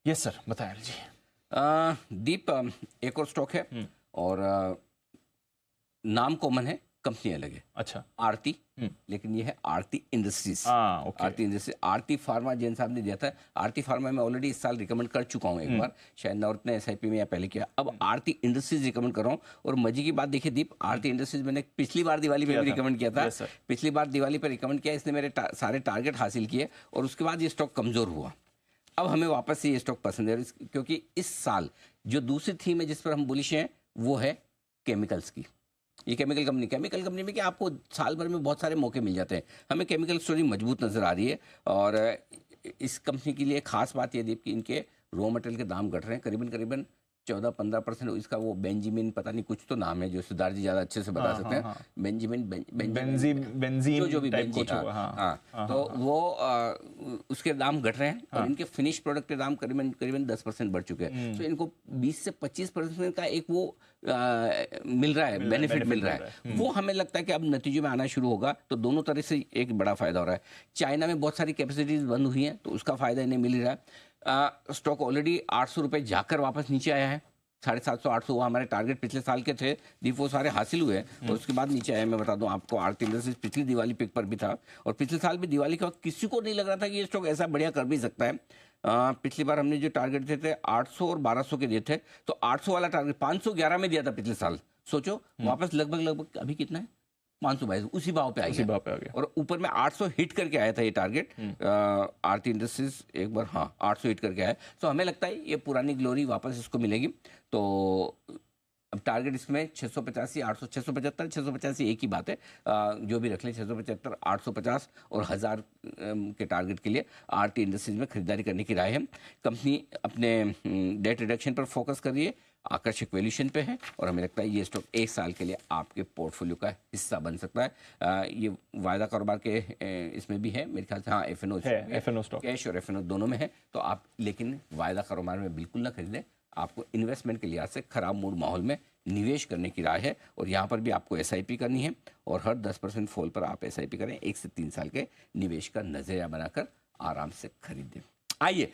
Yes sir, बताएं जी। दीप, एक और स्टॉक है और नाम कॉमन है, कंपनी अलग है। अच्छा। आरती, लेकिन ये है आरती इंडस्ट्रीज। ओके। आरती इंडस्ट्रीज, आरती फार्मा जैन साहब ने दिया था। आरती फार्मा में ऑलरेडी इस साल रिकमेंड कर चुका हूँ एक बार, शायद नॉर्थ ने एसआईपी में या पहले किया। अब आरती इंडस्ट्रीज रिकमेंड कर रहा हूँ। और मजे की बात देखिए दीप, आरती इंडस्ट्रीज मैंने पिछली बार दिवाली पे भी रिकमेंड किया था। पिछली बार दिवाली पे रिकमेंड किया, इसने मेरे सारे टारगेट हासिल किए और उसके बाद ये स्टॉक कमजोर हुआ। अब हमें वापस से ये स्टॉक पसंद है, क्योंकि इस साल जो दूसरी थीम है जिस पर हम बुलिश हैं वो है केमिकल्स की। ये केमिकल कंपनी में कि आपको साल भर में बहुत सारे मौके मिल जाते हैं। हमें केमिकल स्टोरी मजबूत नज़र आ रही है। और इस कंपनी के लिए खास बात ये दीप कि इनके रॉ मटेरियल के दाम घट रहे हैं करीबन 14-15%। इसका वो बेंजामिन, पता नहीं कुछ तो नाम है जो सिद्धार्थ जी ज़्यादा अच्छे से बता सकते हैं। बेंजामिन जो भी बेंजी, तो वो उसके दाम घट रहे हैं और इनके फिनिश प्रोडक्ट के दाम करीबन 10% बढ़ चुके हैं। तो इनको 20 से 25% का एक वो मिल रहा है, बेनिफिट मिल रहा है। वो हमें लगता है कि अब नतीजों में आना शुरू होगा, तो दोनों तरह से एक बड़ा फायदा हो रहा है। चाइना में बहुत सारी कैपेसिटीज बंद हुई हैं, तो उसका फायदा इन्हें मिल रहा है। स्टॉक ऑलरेडी 800 रुपये जाकर वापस नीचे आया है। 750-800 वो हमारे टारगेट पिछले साल के थे दीप, वो सारे हासिल हुए और उसके बाद नीचे आया। मैं बता दूं आपको, आरती इंडस्ट्रीज पिछली दिवाली पिक पर भी था और पिछले साल भी दिवाली के वक्त किसी को नहीं लग रहा था कि ये स्टॉक ऐसा बढ़िया कर भी सकता है। पिछली बार हमने जो टारगेट दिए थे 800 और 1200 के दिए थे, तो 800 वाला टारगेट 511 में दिया था पिछले साल। सोचो वापस लगभग अभी कितना है, 522, उसी भाव पे आ गया। और ऊपर में 800 हिट करके आया था ये टारगेट। आरती इंडस्ट्रीज एक बार 800 हिट करके आया। तो हमें लगता है ये पुरानी ग्लोरी वापस इसको मिलेगी। तो अब टारगेट इसमें 685, 800, 675, 685 एक ही बात है। जो भी रख लें, 675, 850 और 1000 के टारगेट के लिए आरती इंडस्ट्रीज में खरीदारी करने की राय है। कंपनी अपने डेट रिडक्शन पर फोकस कर रही है, आकर्षक वैल्यूएशन पे है और हमें लगता है ये स्टॉक एक साल के लिए आपके पोर्टफोलियो का हिस्सा बन सकता है। ये वायदा कारोबार के इसमें भी है मेरे ख्याल से। एफएनओ स्टॉक, कैश और एफएनओ दोनों में है। तो आप लेकिन वायदा कारोबार में बिल्कुल ना खरीदें। आपको इन्वेस्टमेंट के लिहाज से खराब मूड माहौल में निवेश करने की राय है और यहाँ पर भी आपको एसआईपी करनी है और हर 10% फॉल पर आप एसआईपी करें। 1 से 3 साल के निवेश का नजरिया बनाकर आराम से खरीदें। आइए